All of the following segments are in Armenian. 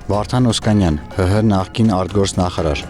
Վարդան Օսկանյան, ՀՀ նախկին արտգործնախարար։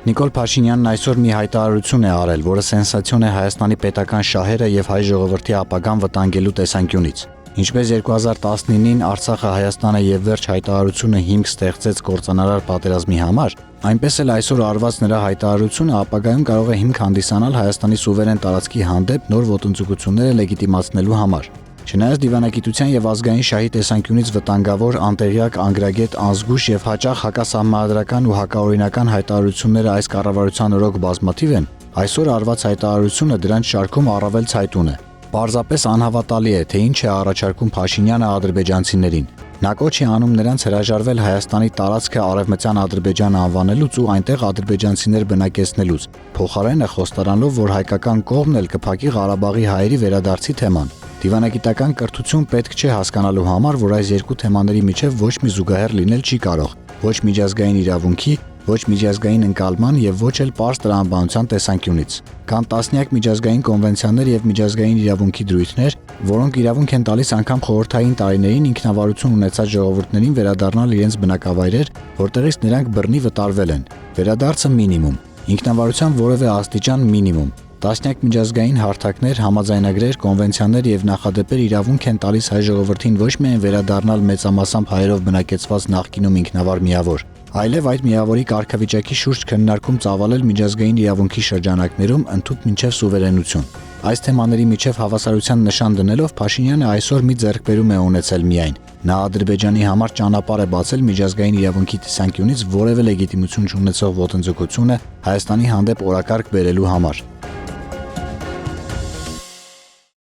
Նիկոլ Փաշինյանն այսօր մի հայտարարություն է արել, որը սենսացիոն է Հայաստանի պետական շահերը եւ հայ ժողովրդի ապագան վտանգելու տեսանկյունից։ Ինչպես 2019-ին Արցախը, Հայաստանը եւ վերջ հայտարարությունը հիմք ստեղծեց կործանարար պատերազմի համար, այնպես էլ այսօր արված նրա հայտարարությունը ապագայում կարող է հիմք հանդիսանալ Հայաստանի սուվերեն տարածքի հանդեպ նոր ոտնձգությունները լեգիտիմացնելու համար։ Չնայած դիվանագիտության եւ ազգային շահի տեսանկյունից վտանգավոր, անտեղյակ, անգրագետ, անզգույշ եւ հաճախ հակասահմանադրական ու հակաօրինական հայտարարությունները այս կառավարության օրոք բազմաթիվ են, այսօր արված հայտարարությունը դրանց շարքում առավել ցայտուն է։ Պարզապես անհավատալի է, թե ինչ է առաջարկում Փաշինյանը ադրբեջանցիներին։ Նա կոչ է անում նրանց հրաժարվել Հայաստանի տարածքը Արևմտյան Ադրբեջան անվանելուց ու այնտեղ ադրբեջանցիներ բնակեցնելուց, փոխարենը խոստարանալով, որ հայկական կողմն էլ կփակի Ղարաբաղի հայերի վերադարձի թեման։ Դիվանագիտական կրթություն պետք չէ հասկանալու համար, որ այս երկու թեմաների միջև ոչ մի զուգահեռ լինել չի կարող, ոչ միջազգային իրավունքի, ոչ միջազգային ընկալման եւ ոչ էլ պարզ տրամաբանության տեսանկյունից։ Կան տասնյակ միջազգային կոնվենցիաներ եւ միջազգային իրավունքի դրույթներ, որոնք իրավունք են տալիս անգամ խորհրդային տարիներին ինքնավարություն ունեցած ժողովուրդներին վերադառնալ իրենց բնակավայրեր, որտեղից նրանք բռնի վտարվել են։ Վերադարձը մինիմում, ինքնավարության որևէ աստիճան մինիմում։ Տասնյակ միջազգային հարթակներ, համաձայնագրեր, կոնվենցիաներ եւ նախադեպեր իրավունք են տալիս հայ ժողովրդին ոչ միայն վերադառնալ մեծամասամբ հայերով բնակեցված նախկինում ինքնավար միավոր, այլև այդ միավորի կարգավիճակի շուրջ քննարկում ծավալել միջազգային իրավունքի շրջանակներում ընդհուպ մինչև սուվերենություն։ Այս թեմաների միջև հավասարության նշան դնելով Փաշինյանը այսօր մի ձեռքբերում է ունեցել միայն։ Նա Ադրբեջանի համար ճանապարհ է բացել միջազգային իրավունքի տեսանկյունից որևէ լեգիտիմություն չունեցող ոտնձգությունը Հայաստանի հանդեպ օրակարգ բերելու համար։